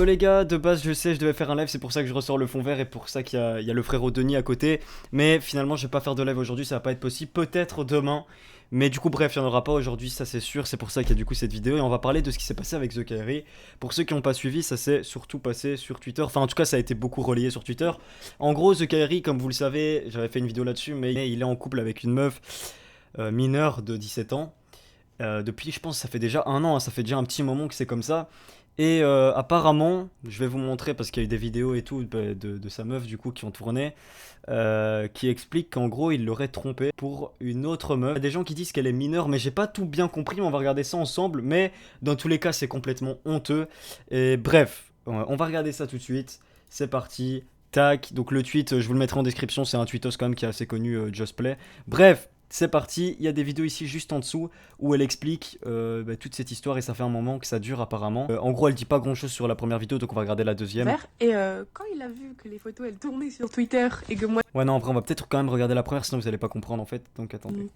Les gars, de base je sais je devais faire un live, c'est pour ça que je ressors le fond vert et pour ça qu'il y a le frérot Denis à côté. Mais finalement je vais pas faire de live aujourd'hui, ça va pas être possible, peut-être demain. Mais du coup bref, il n'y en aura pas aujourd'hui, ça c'est sûr, c'est pour ça qu'il y a du coup cette vidéo. Et on va parler de ce qui s'est passé avec The Kairi. Pour ceux qui n'ont pas suivi, ça s'est surtout passé sur Twitter, enfin en tout cas ça a été beaucoup relayé sur Twitter. En gros The Kairi, comme vous le savez, j'avais fait une vidéo là-dessus, mais il est en couple avec une meuf mineure de 17 ans. Depuis, je pense, ça fait déjà un an, hein, ça fait déjà un petit moment que c'est comme ça. Et apparemment, je vais vous montrer parce qu'il y a eu des vidéos et tout de sa meuf du coup qui ont tourné, qui expliquent qu'en gros il l'aurait trompée pour une autre meuf. Il y a des gens qui disent qu'elle est mineure, mais j'ai pas tout bien compris. On va regarder ça ensemble, mais dans tous les cas, c'est complètement honteux. Et bref, on va regarder ça tout de suite. C'est parti. Tac. Donc le tweet, je vous le mettrai en description. C'est un tweetos quand même qui est assez connu, Just Play. Bref. C'est parti, il y a des vidéos ici juste en dessous où elle explique toute cette histoire et ça fait un moment que ça dure apparemment. En gros, elle dit pas grand chose sur la première vidéo donc on va regarder la deuxième. Et quand il a vu que les photos elles tournaient sur Twitter et que moi. Ouais, non, en vrai, on va peut-être quand même regarder la première sinon vous allez pas comprendre en fait. Donc attendez.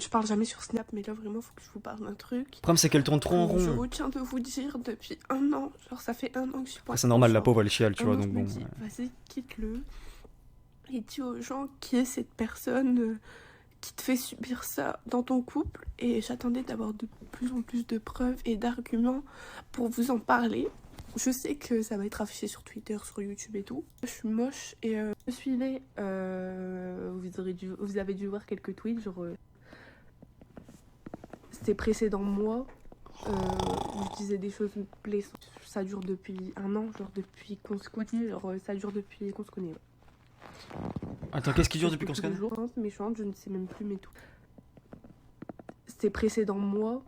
Je parle jamais sur Snap, mais là vraiment faut que je vous parle d'un truc. Le problème c'est qu'elle tourne trop en Je rond. retiens de vous dire depuis un an, genre ça fait un an que je suis pas. Après, c'est normal, la pauvre elle chiale, tu vois, donc bon. Vas-y, quitte-le. Et dis aux gens qui est cette personne qui te fait subir ça dans ton couple. Et j'attendais d'avoir de plus en plus de preuves et d'arguments pour vous en parler. Je sais que ça va être affiché sur Twitter, sur YouTube et tout. Je suis moche et me suivez. Vous avez dû voir quelques tweets, genre ces précédents mois où je disais des choses blessantes. Ça dure depuis un an, genre depuis qu'on se connaît. Genre ça dure depuis qu'on se connaît. Attends, qu'est-ce qui dure depuis qu'on se connaît? Méchante, je ne sais même plus, mais tout. Ces précédents mois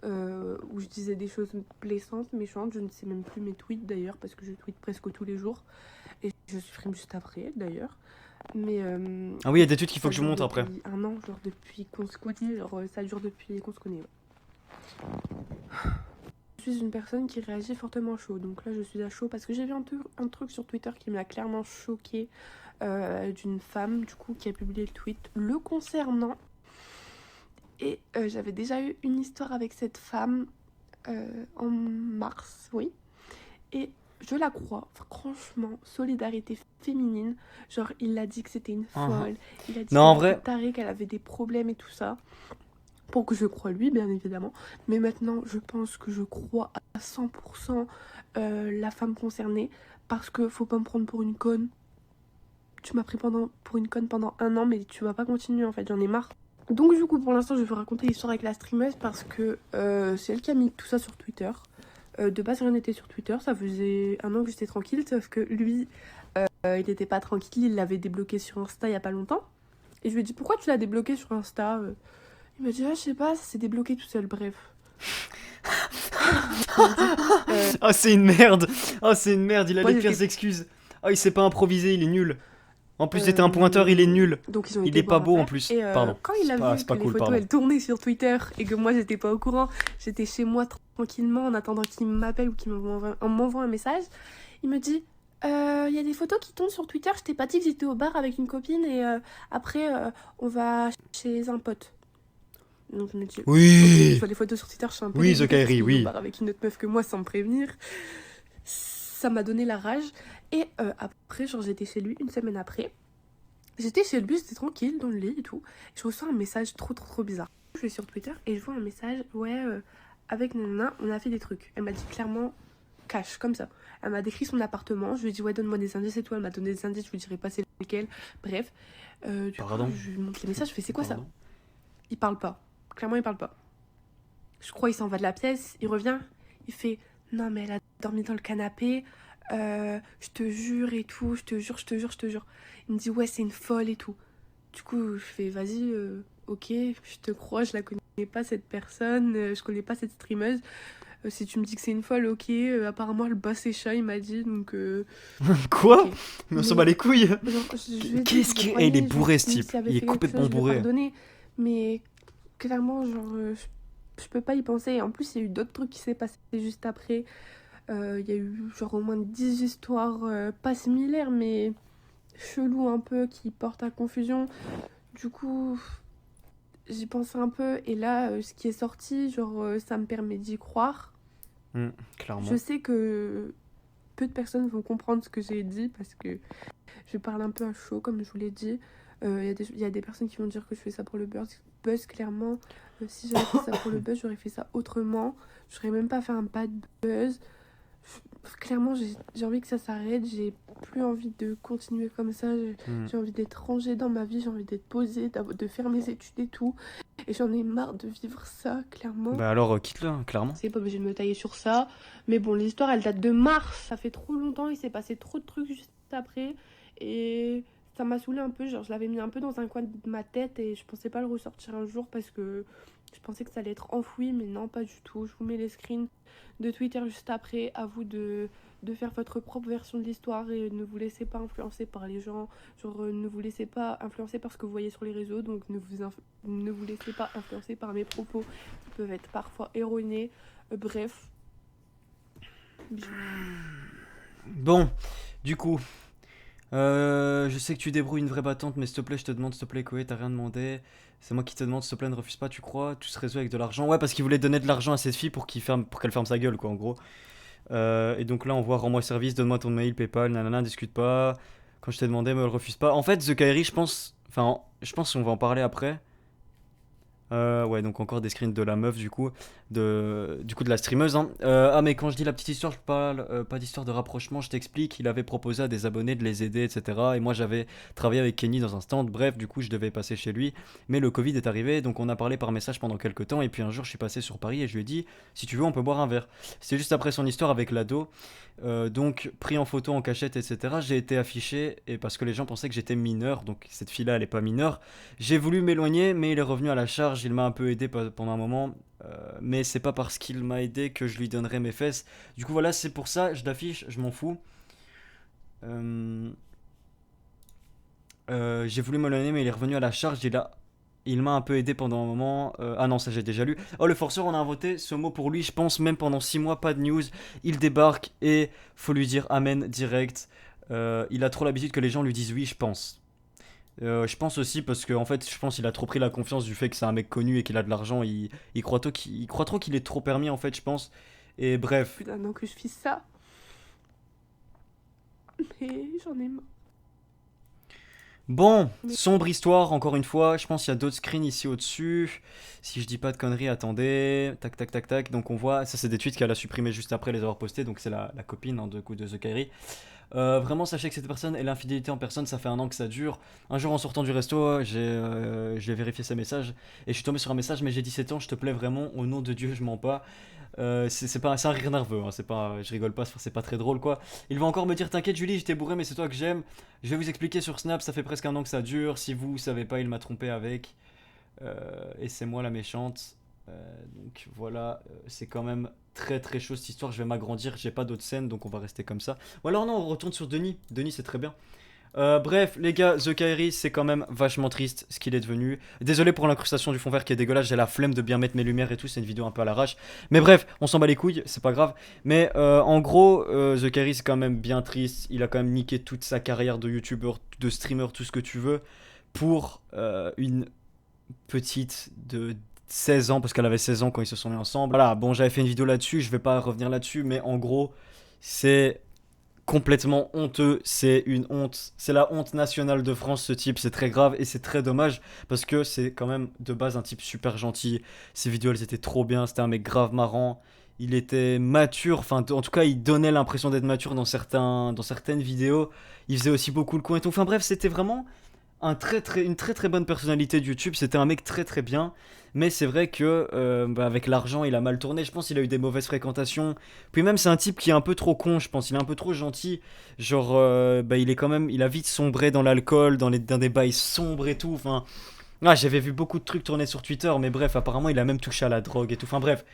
où je disais des choses blessantes, méchantes, je ne sais même plus mes tweets d'ailleurs, parce que je tweete presque tous les jours. Et je supprime juste après d'ailleurs. Mais. Ah oui, il y a des tweets qu'il faut que je monte après. Un an, genre depuis qu'on se connaît, genre ça dure depuis qu'on se connaît. Je suis une personne qui réagit fortement chaud, donc là je suis à chaud parce que j'ai vu un truc sur Twitter qui m'a clairement choquée d'une femme du coup qui a publié le tweet le concernant. Et j'avais déjà eu une histoire avec cette femme en mars, oui. Et je la crois, franchement, solidarité féminine. Genre, il a dit que c'était une folle. Il a dit non, qu'elle était tarée, qu'elle avait des problèmes et tout ça. Pour que je croie lui, bien évidemment. Mais maintenant, je pense que je crois à 100% la femme concernée. Parce que faut pas me prendre pour une conne. Tu m'as pris pour une conne pendant un an, mais tu vas pas continuer en fait, j'en ai marre. Donc du coup pour l'instant je vais vous raconter l'histoire avec la streameuse parce que c'est elle qui a mis tout ça sur Twitter. De base rien n'était sur Twitter, ça faisait un an que j'étais tranquille, sauf que lui il n'était pas tranquille, il l'avait débloqué sur Insta il y a pas longtemps. Et je lui ai dit pourquoi tu l'as débloqué sur Insta. Il m'a dit ah je sais pas, ça s'est débloqué tout seul, bref. Ah c'est une merde. Ah c'est une merde, il a les pires excuses. Ah il s'est pas improvisé, il est nul. En plus, c'était un pointeur, il est nul. Donc, il est pas beau en plus. Et pardon. Quand il a vu que les photos elles tournaient sur Twitter et que moi j'étais pas au courant, j'étais chez moi tranquillement en attendant qu'il m'appelle ou qu'il m'envoie un message, il me dit il y a des photos qui tournent sur Twitter, je t'ai pas dit que j'étais au bar avec une copine et après on va chez un pote. Donc je me dis oui. Je vois les photos sur Twitter, je suis un peu oui, The Kairi, oui. au bar avec une autre meuf que moi sans me prévenir. Ça m'a donné la rage. Et après, genre, j'étais chez lui une semaine après. J'étais chez lui, j'étais tranquille dans le lit et tout. Et je reçois un message trop bizarre. Je vais sur Twitter et je vois un message, ouais, avec Nana, on a fait des trucs. Elle m'a dit clairement, cash, comme ça. Elle m'a décrit son appartement. Je lui ai dit, ouais, donne-moi des indices et tout. Elle m'a donné des indices, je lui dirai pas c'est lesquels. Bref. Du coup, je lui montre les messages, je fais, c'est quoi ça? Il parle pas. Clairement, il parle pas. Je crois il s'en va de la pièce, il revient, il fait, non mais elle a dormi dans le canapé, je te jure et tout, je te jure. Il me dit ouais c'est une folle et tout. Du coup je fais vas-y, ok, je te crois, je la connais pas cette personne, je connais pas cette streameuse. Si tu me dis que c'est une folle, ok, apparemment elle bat ses chats, il m'a dit, donc... Quoi okay. Mais on s'en bat les couilles. Qu'est-ce qu'il... il est bourré ce type, il est complètement bourré. Mais clairement, genre... je peux pas y penser. En plus, il y a eu d'autres trucs qui s'est passé juste après. Il y a eu genre au moins 10 histoires, pas similaires, mais chelou un peu, qui portent à confusion. Du coup, j'y pense un peu. Et là, ce qui est sorti, genre, ça me permet d'y croire. Je Clairement. sais que peu de personnes vont comprendre ce que j'ai dit parce que je parle un peu à chaud, comme je vous l'ai dit. Il y a des personnes qui vont dire que je fais ça pour le buzz clairement. Si j'avais fait ça pour le buzz, j'aurais fait ça autrement. J'aurais même pas fait un bad buzz. Clairement, j'ai envie que ça s'arrête. J'ai plus envie de continuer comme ça. Hmm. J'ai envie d'être rangée dans ma vie. J'ai envie d'être posée, de faire mes études et tout. Et j'en ai marre de vivre ça, clairement. Bah alors, quitte-le, hein, clairement. C'est pas obligé de me tailler sur ça. Mais bon, l'histoire, elle date de mars. Ça fait trop longtemps. Il s'est passé trop de trucs juste après. Et ça m'a saoulé un peu. Genre, je l'avais mis un peu dans un coin de ma tête. Et je pensais pas le ressortir un jour parce que je pensais que ça allait être enfoui. Mais non, pas du tout. Je vous mets les screens de Twitter juste après. À vous de faire votre propre version de l'histoire. Et ne vous laissez pas influencer par les gens. Genre, ne vous laissez pas influencer par ce que vous voyez sur les réseaux. Donc, ne vous laissez pas influencer par mes propos qui peuvent être parfois erronés. Bref. Bisous. Bon, du coup, je sais que tu débrouilles une vraie battante, mais s'il te plaît, je te demande, s'il te plaît, Koé, t'as rien demandé. C'est moi qui te demande, s'il te plaît, ne refuse pas, tu crois? Tout se résout avec de l'argent. Ouais, parce qu'il voulait donner de l'argent à cette fille pour qu'elle ferme sa gueule, quoi, en gros. Et donc là, on voit, rends-moi service, donne-moi ton mail, PayPal, nanana, discute pas. Quand je t'ai demandé, me le refuse pas. En fait, The Kairi, je pense. Enfin, je pense qu'on va en parler après. Ouais, donc encore des screens de la meuf du coup de la streameuse, hein. Ah, mais quand je dis la petite histoire, je parle pas d'histoire de rapprochement, je t'explique. Il avait proposé à des abonnés de les aider, etc. Et moi j'avais travaillé avec Kenny dans un stand, bref, du coup je devais passer chez lui. Mais le Covid est arrivé, donc on a parlé par message pendant quelques temps. Et puis un jour je suis passé sur Paris et je lui ai dit, si tu veux, on peut boire un verre. C'était juste après son histoire avec l'ado. Donc pris en photo en cachette, etc. J'ai été affiché, et parce que les gens pensaient que j'étais mineur, donc cette fille-là elle est pas mineure. J'ai voulu m'éloigner, mais il est revenu à la charge. Il m'a un peu aidé pendant un moment. Mais c'est pas parce qu'il m'a aidé que je lui donnerai mes fesses. Du coup, voilà, c'est pour ça, je l'affiche, je m'en fous. Euh, j'ai voulu m'éloigner, mais il est revenu à la charge. Il m'a un peu aidé pendant un moment. Ah non, ça j'ai déjà lu. Oh, le forceur, on a inventé ce mot pour lui, je pense, même pendant 6 mois, pas de news. Il débarque et faut lui dire amen direct. Il a trop l'habitude que les gens lui disent oui, je pense. Je pense aussi parce que en fait, je pense qu'il a trop pris la confiance du fait que c'est un mec connu et qu'il a de l'argent. Il croit trop qu'il est trop permis en fait, je pense. Et bref. Plus d'un an que je fais ça. Mais j'en ai marre. Bon, Mais sombre histoire encore une fois. Je pense qu'il y a d'autres screens ici au-dessus. Si je dis pas de conneries, attendez. Tac, tac, tac, tac. Donc on voit, ça c'est des tweets qu'elle a supprimés juste après les avoir postés. Donc c'est la copine, hein, de coup de The Kairi. Vraiment, sachez que cette personne et l'infidélité en personne, ça fait un an que ça dure. Un jour, en sortant du resto, j'ai vérifié ses messages et je suis tombé sur un message. Mais j'ai 17 ans, je te plais vraiment, au nom de Dieu, je mens pas. C'est pas, c'est un rire nerveux, hein, c'est pas, je rigole pas, c'est pas très drôle quoi. Il va encore me dire, t'inquiète Julie, j'étais bourré, mais c'est toi que j'aime. Je vais vous expliquer sur Snap, ça fait presque un an que ça dure. Si vous savez pas, il m'a trompé avec. Et c'est moi la méchante. Donc voilà, c'est quand même très très chaud cette histoire. Je vais m'agrandir, j'ai pas d'autres scènes donc on va rester comme ça. Ou alors non, on retourne sur Denis. Denis, c'est très bien. Bref, les gars, The Kairi, c'est quand même vachement triste ce qu'il est devenu. Désolé pour l'incrustation du fond vert qui est dégueulasse, j'ai la flemme de bien mettre mes lumières et tout, c'est une vidéo un peu à l'arrache. Mais bref, on s'en bat les couilles, c'est pas grave. Mais en gros, The Kairi, c'est quand même bien triste. Il a quand même niqué toute sa carrière de youtubeur, de streamer, tout ce que tu veux, pour une petite de 16 ans, parce qu'elle avait 16 ans quand ils se sont mis ensemble. Voilà, bon, j'avais fait une vidéo là-dessus, je vais pas revenir là-dessus, mais en gros, c'est complètement honteux, c'est une honte, c'est la honte nationale de France ce type, c'est très grave et c'est très dommage parce que c'est quand même de base un type super gentil, ses vidéos elles étaient trop bien, c'était un mec grave marrant, il était mature, enfin en tout cas il donnait l'impression d'être mature dans certaines vidéos, il faisait aussi beaucoup le con et tout, enfin bref c'était vraiment une très très bonne personnalité de YouTube. C'était un mec très très bien. Mais c'est vrai que avec l'argent, il a mal tourné. Je pense qu'il a eu des mauvaises fréquentations. Puis même, c'est un type qui est un peu trop con, je pense. Il est un peu trop gentil. Genre, il est quand même. Il a vite sombré dans l'alcool, dans des bails sombres et tout. Enfin, j'avais vu beaucoup de trucs tourner sur Twitter. Mais bref, apparemment, il a même touché à la drogue et tout. Enfin, bref.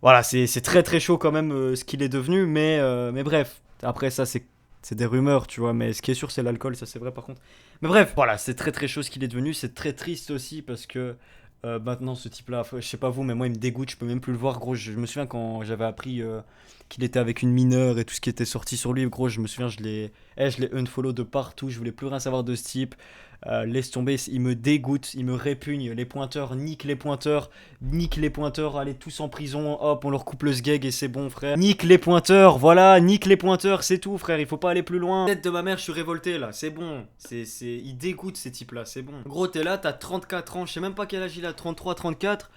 Voilà, c'est très très chaud quand même ce qu'il est devenu. Mais bref. Après, ça, c'est des rumeurs, tu vois. Mais ce qui est sûr, c'est l'alcool. Ça, c'est vrai par contre. Mais bref, voilà, c'est très très chaud ce qu'il est devenu. C'est très triste aussi parce que maintenant ce type-là, je sais pas vous, mais moi il me dégoûte. Je peux même plus le voir, gros. Je me souviens quand j'avais appris qu'il était avec une mineure et tout ce qui était sorti sur lui, gros. Je me souviens, je l'ai unfollow de partout. Je voulais plus rien savoir de ce type. laisse tomber, il me dégoûte, il me répugne. Les pointeurs, nique les pointeurs, allez tous en prison, hop, on leur coupe le sgeg et c'est bon, frère. Nique les pointeurs, voilà, nique les pointeurs, c'est tout, frère, il faut pas aller plus loin. Tête de ma mère, je suis révolté là, c'est bon. Il dégoûte ces types là, c'est bon. Gros, t'es là, t'as 34 ans, je sais même pas quel âge il a, 33, 34.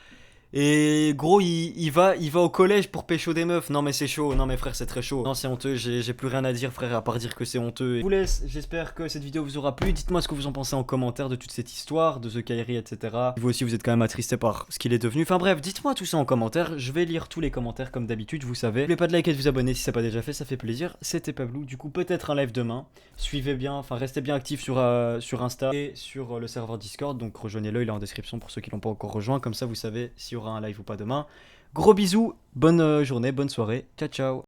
Et gros, il va au collège pour pécho des meufs. Non mais c'est chaud, non mais frère c'est très chaud. Non c'est honteux, j'ai plus rien à dire frère à part dire que c'est honteux. Je vous laisse, j'espère que cette vidéo vous aura plu. Dites-moi ce que vous en pensez en commentaire de toute cette histoire, de The Kairi, etc. Vous aussi vous êtes quand même attristé par ce qu'il est devenu. Enfin bref, dites-moi tout ça en commentaire. Je vais lire tous les commentaires comme d'habitude, vous savez. N'oubliez pas de liker et de vous abonner si c'est pas déjà fait, ça fait plaisir. C'était Pablo, du coup peut-être un live demain. Suivez bien, enfin restez bien actifs sur Insta et sur le serveur Discord. Donc rejoignez-le, il est en description pour ceux qui l'ont pas encore rejoint. Comme ça vous savez s'il y aura un live ou pas demain. Gros bisous, bonne journée, bonne soirée, ciao ciao.